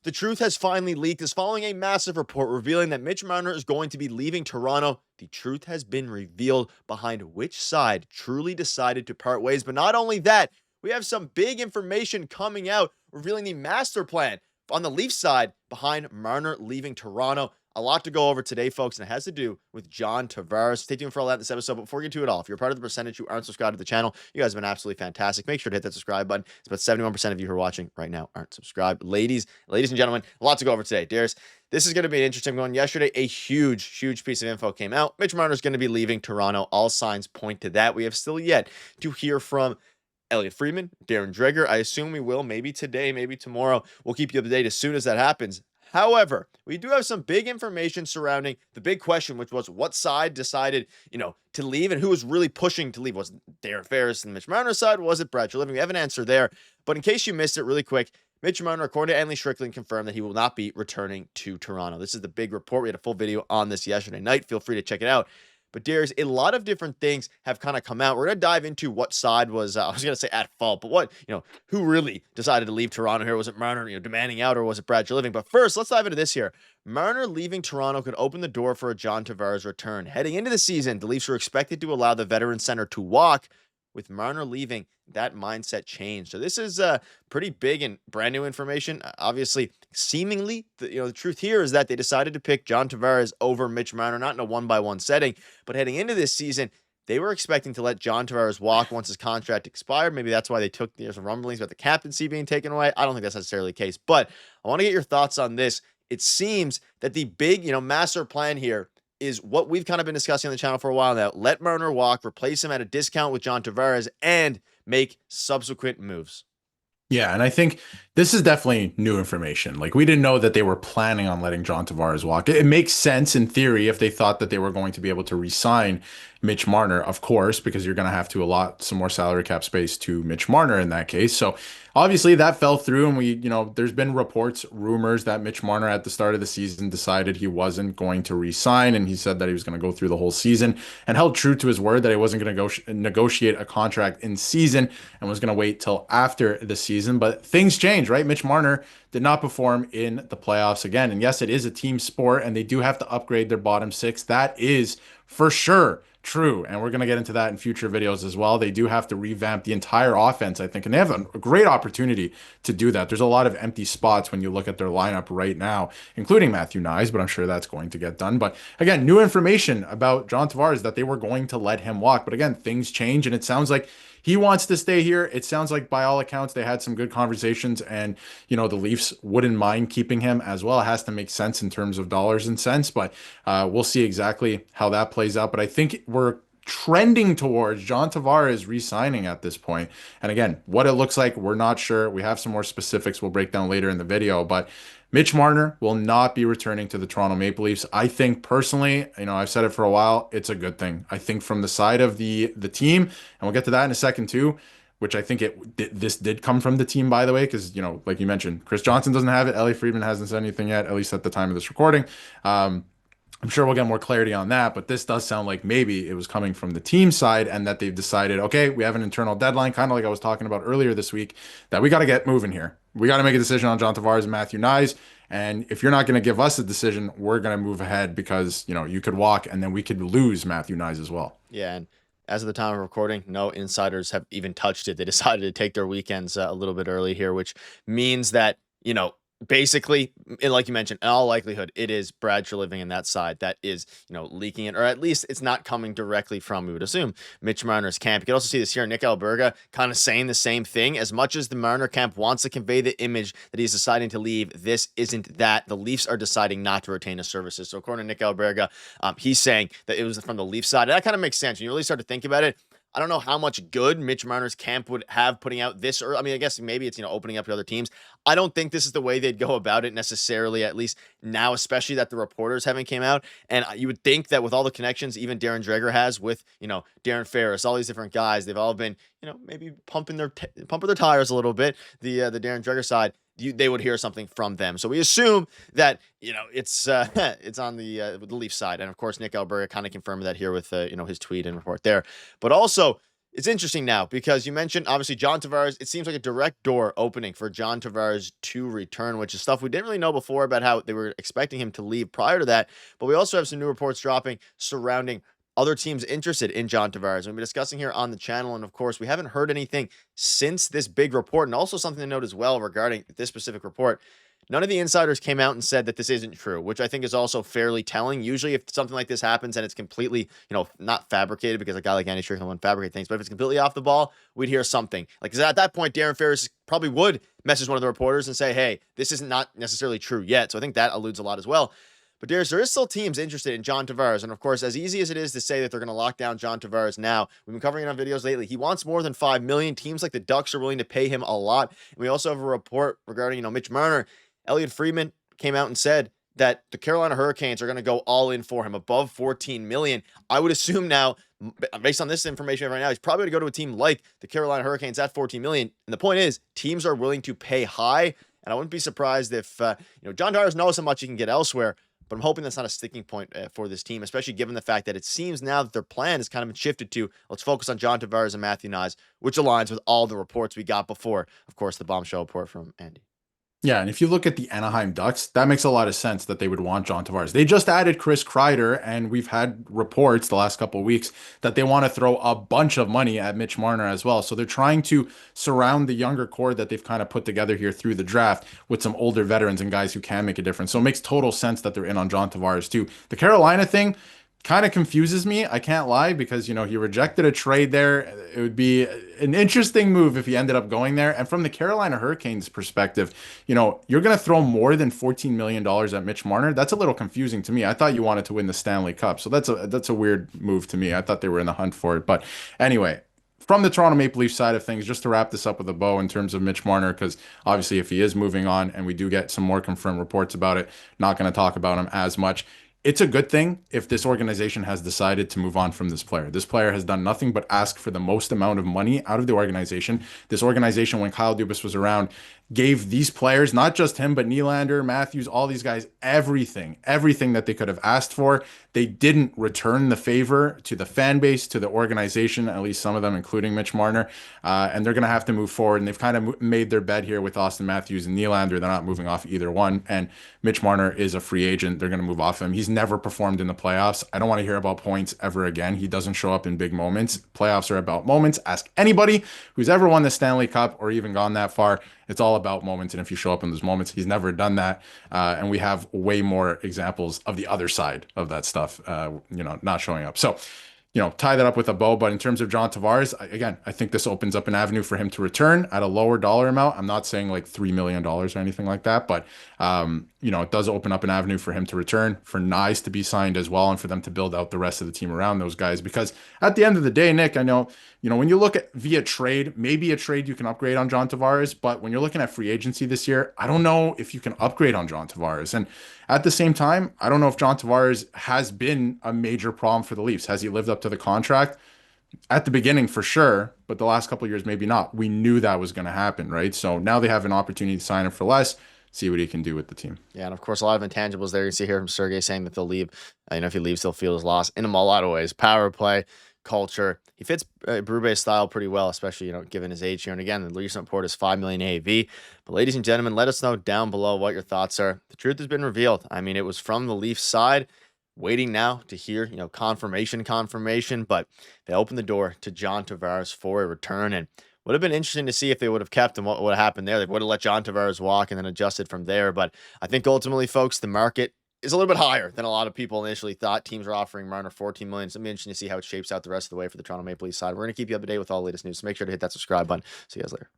The truth has finally leaked as following a massive report revealing that Mitch Marner is going to be leaving Toronto. The truth has been revealed behind which side truly decided to part ways. But not only that, we have some big information coming out revealing the master plan on the Leafs side behind Marner leaving Toronto. A lot to go over today, folks, and it has to do with John Tavares. Stay tuned for all that in this episode. But before we get to it all, if you're part of the percentage who aren't subscribed to the channel, you guys have been absolutely fantastic. Make sure to hit that subscribe button. It's about 71% of you who are watching right now aren't subscribed. Ladies and gentlemen, a lot to go over today. Darius, this is going to be an interesting one. Yesterday, a huge piece of info came out. Mitch Marner is going to be leaving Toronto. All signs point to that. We have still yet to hear from Elliot Friedman, Darren Dreger. I assume we will, maybe today, maybe tomorrow. We'll keep you up to date as soon as that happens. However, we do have some big information surrounding the big question, which was what side decided, to leave and who was really pushing to leave. Was it Darren Ferris and Mitch Marner's side? Was it Brad Treliving? We have an answer there. But in case you missed it really quick, Mitch Marner, according to Anley Strickland, confirmed that he will not be returning to Toronto. This is the big report. We had a full video on this yesterday night. Feel free to check it out. But Darius, a lot of different things have kind of come out. We're going to dive into what side was, I was going to say at fault, but who really decided to leave Toronto here? Was it Marner, demanding out, or was it Brad Treliving? But first, let's dive into this here. Marner leaving Toronto could open the door for a John Tavares return. Heading into the season, the Leafs were expected to allow the veteran center to walk. With Marner leaving, that mindset changed. So this is pretty big and brand new information. Obviously, seemingly, the truth here is that they decided to pick John Tavares over Mitch Marner, not in a one-by-one setting, but heading into this season, they were expecting to let John Tavares walk once his contract expired. Maybe that's why they took some rumblings about the captaincy being taken away. I don't think that's necessarily the case, but I want to get your thoughts on this. It seems that the big, master plan here is what we've kind of been discussing on the channel for a while now. Let Marner walk, replace him at a discount with John Tavares, and make subsequent moves. Yeah, and I think this is definitely new information. Like, we didn't know that they were planning on letting John Tavares walk. It makes sense in theory if they thought that they were going to be able to re-sign Mitch Marner, of course, because you're going to have to allot some more salary cap space to Mitch Marner in that case. So obviously that fell through, and there's been reports, rumors that Mitch Marner at the start of the season decided he wasn't going to re-sign, and he said that he was going to go through the whole season and held true to his word that he wasn't going to negotiate a contract in season and was going to wait till after the season. But things change, right? Mitch Marner did not perform in the playoffs again. And yes, it is a team sport, and they do have to upgrade their bottom six. That is for sure true. And we're going to get into that in future videos as well. They do have to revamp the entire offense, I think, and they have a great opportunity to do that. There's a lot of empty spots when you look at their lineup right now, including Matthew Nyes, but I'm sure that's going to get done. But again, new information about John Tavares that they were going to let him walk. But again, things change, and it sounds like he wants to stay here. It sounds like by all accounts, they had some good conversations, and, the Leafs wouldn't mind keeping him as well. It has to make sense in terms of dollars and cents, but we'll see exactly how that plays out. But I think we're trending towards John Tavares re-signing at this point. And again, what it looks like, we're not sure. We have some more specifics we'll break down later in the video, but Mitch Marner will not be returning to the Toronto Maple Leafs. I think personally, I've said it for a while, it's a good thing. I think from the side of the team, and we'll get to that in a second too, which I think this did come from the team, by the way, because, like you mentioned, Chris Johnson doesn't have it. Ellie Friedman hasn't said anything yet, at least at the time of this recording. I'm sure we'll get more clarity on that, but this does sound like maybe it was coming from the team side and that they've decided, okay, we have an internal deadline, kind of like I was talking about earlier this week, that we got to get moving here. We got to make a decision on John Tavares and Matthew Nyes. And if you're not going to give us a decision, we're going to move ahead because, you could walk and then we could lose Matthew Nyes as well. Yeah, and as of the time of recording, no insiders have even touched it. They decided to take their weekends a little bit early here, which means that, basically, like you mentioned, in all likelihood, it is Brad Treliving and that side that is, leaking it, or at least it's not coming directly from, we would assume, Mitch Marner's camp. You can also see this here, Nick Alberga kind of saying the same thing. As much as the Marner camp wants to convey the image that he's deciding to leave, this isn't that. The Leafs are deciding not to retain his services. So according to Nick Alberga, he's saying that it was from the Leafs side. And that kind of makes sense. When you really start to think about it, I don't know how much good Mitch Marner's camp would have putting out this, or I mean, I guess maybe it's, opening up to other teams. I don't think this is the way they'd go about it necessarily, at least now, especially that the reporters haven't came out. And you would think that with all the connections, even Darren Dreger has with, Darren Ferris, all these different guys, they've all been, maybe pumping their tires a little bit. The Darren Dreger side, they would hear something from them. So we assume that, it's on the Leaf side. And of course, Nick Alberga kind of confirmed that here with, his tweet and report there. But also, It's interesting now because you mentioned obviously John Tavares. It seems like a direct door opening for John Tavares to return, which is stuff we didn't really know before about how they were expecting him to leave prior to that. But we also have some new reports dropping surrounding other teams interested in John Tavares. We've been discussing here on the channel. And of course, we haven't heard anything since this big report. And also something to note as well regarding this specific report. None of the insiders came out and said that this isn't true, which I think is also fairly telling. Usually, if something like this happens and it's completely, not fabricated, because a guy like Andy Strickland won't fabricate things, but if it's completely off the ball, we'd hear something. Like, 'cause at that point, Darren Ferris probably would message one of the reporters and say, hey, this is not necessarily true yet. So I think that alludes a lot as well. But Darius, there is still teams interested in John Tavares. And of course, as easy as it is to say that they're going to lock down John Tavares now, we've been covering it on videos lately. He wants more than $5 million. Teams like the Ducks are willing to pay him a lot. And we also have a report regarding, Mitch Marner. Elliot Friedman came out and said that the Carolina Hurricanes are going to go all in for him, above $14 million. I would assume now, based on this information right now, he's probably going to go to a team like the Carolina Hurricanes at $14 million. And the point is, teams are willing to pay high. And I wouldn't be surprised if, John Tavares knows how much he can get elsewhere. But I'm hoping that's not a sticking point for this team, especially given the fact that it seems now that their plan has kind of been shifted to, let's focus on John Tavares and Matthew Nyes, which aligns with all the reports we got before. Of course, the bombshell report from Andy. Yeah, and if you look at the Anaheim Ducks, that makes a lot of sense that they would want John Tavares. They just added Chris Kreider, and we've had reports the last couple of weeks that they want to throw a bunch of money at Mitch Marner as well. So they're trying to surround the younger core that they've kind of put together here through the draft with some older veterans and guys who can make a difference. So it makes total sense that they're in on John Tavares too. The Carolina thing kind of confuses me. I can't lie because, he rejected a trade there. It would be an interesting move if he ended up going there. And from the Carolina Hurricanes perspective, you're going to throw more than $14 million at Mitch Marner. That's a little confusing to me. I thought you wanted to win the Stanley Cup. So that's a weird move to me. I thought they were in the hunt for it. But anyway, from the Toronto Maple Leafs side of things, just to wrap this up with a bow in terms of Mitch Marner, because obviously if he is moving on and we do get some more confirmed reports about it, not going to talk about him as much. It's a good thing if this organization has decided to move on from this player. This player has done nothing but ask for the most amount of money out of the organization. This organization, when Kyle Dubas was around, gave these players, not just him, but Nylander, Matthews, all these guys, everything that they could have asked for. They didn't return the favor to the fan base, to the organization, at least some of them, including Mitch Marner. And they're going to have to move forward. And they've kind of made their bed here with Austin Matthews and Nylander. They're not moving off either one. And Mitch Marner is a free agent. They're going to move off him. He's never performed in the playoffs. I don't want to hear about points ever again. He doesn't show up in big moments. Playoffs are about moments. Ask anybody who's ever won the Stanley Cup or even gone that far. It's all about moments. And if you show up in those moments, he's never done that. And we have way more examples of the other side of that stuff, not showing up. So, tie that up with a bow. But in terms of John Tavares, again, I think this opens up an avenue for him to return at a lower dollar amount. I'm not saying like $3 million or anything like that, but, it does open up an avenue for him to return, for Nyes to be signed as well, and for them to build out the rest of the team around those guys. Because at the end of the day, Nick, I know, when you look at via trade, maybe a trade you can upgrade on John Tavares, but when you're looking at free agency this year, I don't know if you can upgrade on John Tavares. And at the same time, I don't know if John Tavares has been a major problem for the Leafs. Has he lived up to the contract? At the beginning, for sure, but the last couple of years, maybe not. We knew that was going to happen, right? So now they have an opportunity to sign him for less, see what he can do with the team. Yeah, and of course, a lot of intangibles there. You see here from Sergey saying that they'll leave. If he leaves, they'll feel his loss in a lot of ways. Power play, culture. He fits Berube's style pretty well, especially, given his age here. And again, the recent report is $5 million AAV. But ladies and gentlemen, let us know down below what your thoughts are. The truth has been revealed. It was from the Leafs side. Waiting now to hear, confirmation, but they opened the door to John Tavares for a return, and would have been interesting to see if they would have kept him, what would have happened there. They would have let John Tavares walk and then adjusted from there, but I think ultimately, folks, the market is a little bit higher than a lot of people initially thought. Teams are offering Marner $14 million. It's going to be interesting to see how it shapes out the rest of the way for the Toronto Maple Leafs side. We're going to keep you up to date with all the latest news, so make sure to hit that subscribe button. See you guys later.